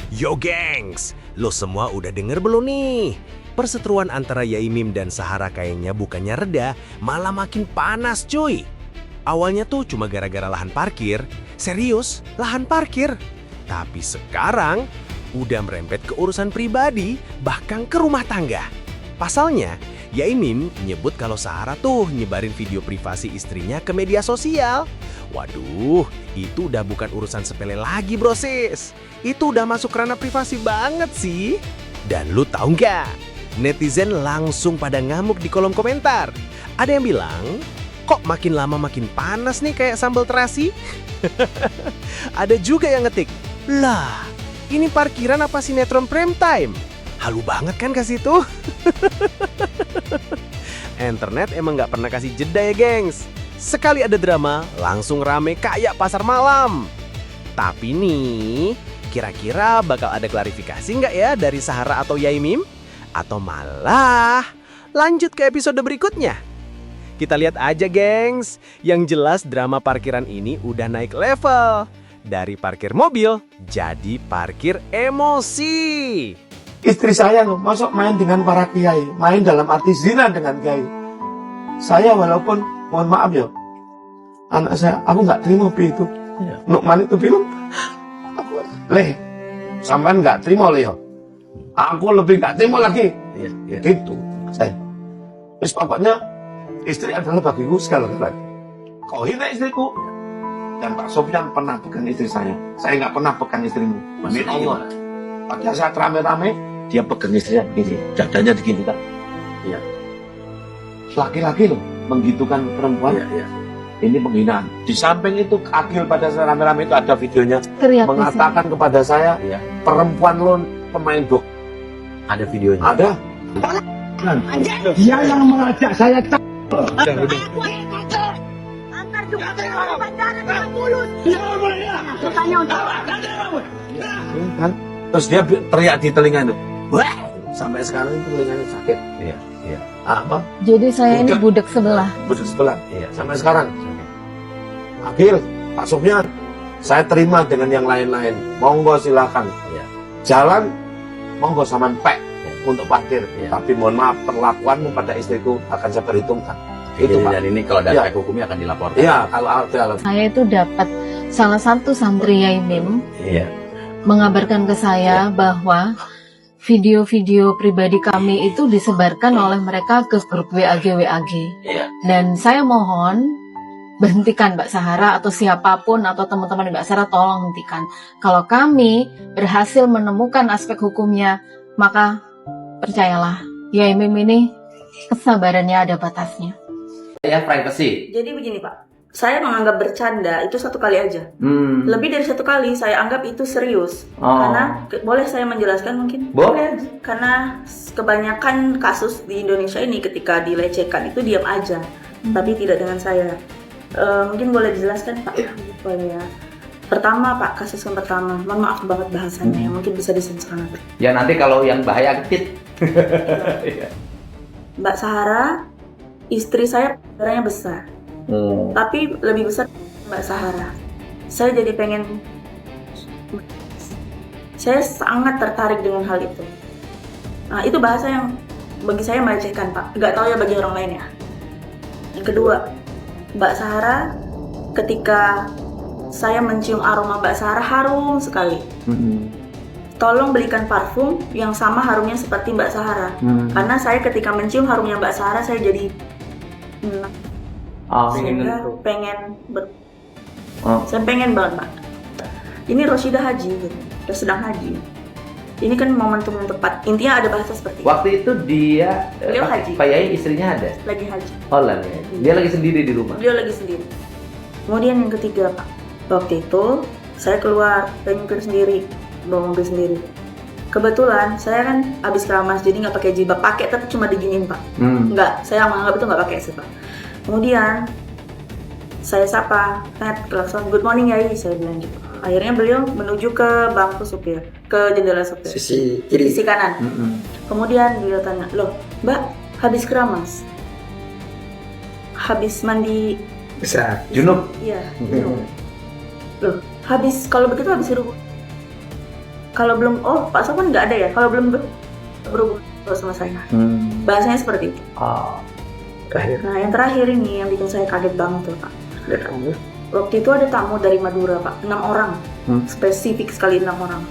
Yo gengs, lo semua udah denger belum nih? Perseteruan antara Yaimim dan Sahara kayaknya bukannya reda, malah makin panas cuy. Awalnya tuh cuma gara-gara lahan parkir, serius, lahan parkir. Tapi sekarang udah merembet ke urusan pribadi, bahkan ke rumah tangga. Pasalnya, Yaimim nyebut kalau Sahara tuh nyebarin video privasi istrinya ke media sosial. Waduh, itu udah bukan urusan sepele lagi bro sis. Itu udah masuk ranah privasi banget sih. Dan lu tahu nggak? Netizen langsung pada ngamuk di kolom komentar. Ada yang bilang, kok makin lama makin panas nih kayak sambal terasi? Ada juga yang ngetik, lah ini parkiran apa sinetron prime time? Halu banget kan kasih tuh. Internet emang nggak pernah kasih jeda ya gengs. Sekali ada drama, langsung rame kayak pasar malam. Tapi nih, kira-kira bakal ada klarifikasi nggak ya dari Sahara atau Yaimim? Atau malah lanjut ke episode berikutnya? Kita lihat aja gengs. Yang jelas drama parkiran ini udah naik level. Dari parkir mobil, jadi parkir emosi. Istri saya loh, masuk main dengan para kiai, main dalam arti zina dengan kiai. Saya walaupun, mohon maaf ya, anak saya, aku nggak terima itu. Nukman itu film, aku, sampean nggak terima ya. Aku lebih nggak terima lagi. Gitu, saya. Terus pokoknya, istri adalah bagiku segala-galanya. Kau hina istriku. Dan Pak Sofyan pernah pegang istri saya nggak pernah pegang istrimu. Amin Allah. Pada saat rame-rame, dia pegang istrinya begini, dadanya begini kan. Iya. Laki-laki loh, menggitukan perempuan. Iya. Ini penghinaan. Di samping itu, Akil pada saat rame-rame itu ada videonya. Teriak mengatakan kepada saya, perempuan lo pemain box. Ada videonya? Ada. Dia yang mengajak saya. Kan? Terus dia teriak di telinga itu. Wah! Sampai sekarang itu telinganya sakit. Iya. Apa? Jadi saya ini budak sebelah. Budak sebelah. Iya. Sampai sekarang. Akhir, Pak Sofyan, saya terima dengan yang lain-lain. Monggo silakan. Iya. Jalan, monggo saman pek untuk parkir. Iya. Tapi mohon maaf, perlakuanmu pada istriku akan saya perhitungkan. Itu Jadi Pak. dari ini kalau ada efek hukumnya akan dilaporkan. Iya, kalau ada. Saya itu dapat salah satu santri Yaimim Iya. mengabarkan ke saya bahwa video-video pribadi kami itu disebarkan oleh mereka ke grup WAG. Iya. Dan saya mohon berhentikan Mbak Sahara atau siapapun atau teman-teman Mbak Sahara, tolong hentikan. Kalau kami berhasil menemukan aspek hukumnya, maka percayalah, Yaimim ini kesabarannya ada batasnya. Ya, privacy. Jadi begini Pak, saya menganggap bercanda itu satu kali aja. Lebih dari satu kali saya anggap itu serius. Karena boleh saya menjelaskan mungkin? Boleh. Karena kebanyakan kasus di Indonesia ini ketika dilecehkan itu diam aja, tapi tidak dengan saya. Mungkin boleh dijelaskan Pak? Ya. Pertama Pak, kasus yang pertama, mohon maaf banget bahasannya, mungkin bisa disensor nanti. Ya nanti kalau yang bahaya ketit. Mbak Sahara, istri saya darahnya besar. Tapi lebih besar Mbak Sahara. Saya jadi pengen, saya sangat tertarik dengan hal itu. Nah, itu bahasa yang bagi saya melecehkan Pak. Nggak tahu ya bagi orang lain ya. Yang kedua, Mbak Sahara, ketika saya mencium aroma Mbak Sahara harum sekali. Tolong belikan parfum yang sama harumnya seperti Mbak Sahara. Karena saya ketika mencium harumnya Mbak Sahara, saya jadi saya pengen banget Pak. Ini Roshidah haji gitu. Udah sedang haji. Ini kan momentum yang tepat. Intinya ada bahasa seperti itu. Waktu itu dia, Beliau haji. Pak Yai istrinya ada? Lagi haji. Oh lagi. Dia lagi sendiri di rumah? Beliau lagi sendiri. Kemudian yang ketiga Pak, waktu itu saya keluar nyupir sendiri, bawa mobil sendiri. Kebetulan saya kan habis keramas, jadi nggak pakai jilbab, pakai tapi cuma diginiin Pak. Nggak, saya menganggap itu nggak pakai sih Pak. Kemudian saya sapa, klakson, good morning Yai, saya bilang gitu. Akhirnya beliau menuju ke bangku supir, ke jendela supir, Sisi kiri. sisi kanan. Kemudian dia tanya, loh Mbak, habis keramas? Habis mandi? Besar. Junub? Iya, junub. Loh, habis, kalau begitu habis rubuh. kalau belum, oh Pak Sofwan nggak ada ya, kalau belum berhubungan sama saya. Bahasanya seperti itu. Terakhir. Nah yang terakhir ini yang bikin saya kaget banget tuh Pak. Waktu itu ada tamu dari Madura Pak, 6 orang, spesifik sekali 6 orang.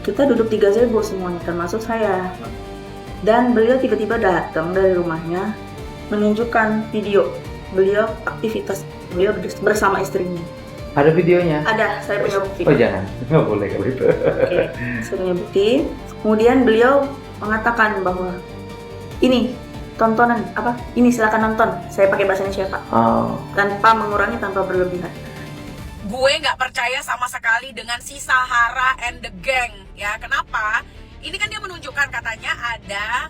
Kita duduk di gazebo semuanya, termasuk saya. Dan beliau tiba-tiba datang dari rumahnya, menunjukkan video beliau aktivitas beliau bersama istrinya. Ada videonya? Ada, saya punya bukti. Oh jangan, nggak boleh kalau itu. Oke, saya punya bukti. Kemudian beliau mengatakan bahwa ini tontonan apa? Ini silakan nonton. Saya pakai bahasa Indonesia Pak, tanpa mengurangi, tanpa berlebihan. Gue nggak percaya sama sekali dengan si Sahara and the gang ya. Kenapa? Ini kan dia menunjukkan katanya ada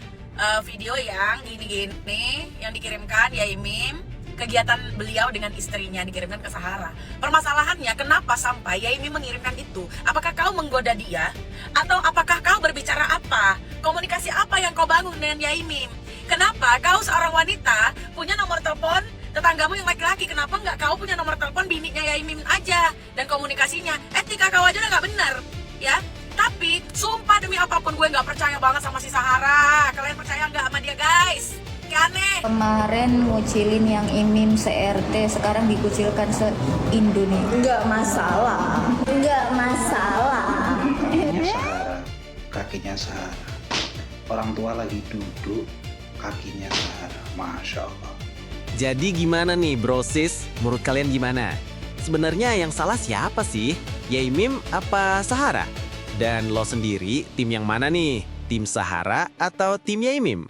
video yang gini-gini yang dikirimkan ya Imim, kegiatan beliau dengan istrinya dikirimkan ke Sahara. Permasalahannya kenapa sampai Yaimim mengirimkan itu? Apakah kau menggoda dia? Atau apakah kau berbicara apa? Komunikasi apa yang kau bangun dengan Yaimim? Kenapa kau seorang wanita punya nomor telepon tetanggamu yang laki-laki? Kenapa nggak kau punya nomor telepon bininya Yaimim aja? Dan komunikasinya, etika kau aja udah nggak benar, ya? Tapi, sumpah demi apapun gue nggak percaya banget sama si Sahara. Kalian percaya nggak sama dia guys? Aneh. Kemarin ngucilin yang Imim se-RT, sekarang dikucilkan se-Indonesia. Enggak masalah. Sahara, kakinya Sahara. Orang tua lagi duduk, kakinya Sahara. Masya Allah. Jadi gimana nih bro sis? Menurut kalian gimana? Sebenarnya yang salah siapa sih? Yaimim apa Sahara? Dan lo sendiri tim yang mana nih? Tim Sahara atau tim Yaimim?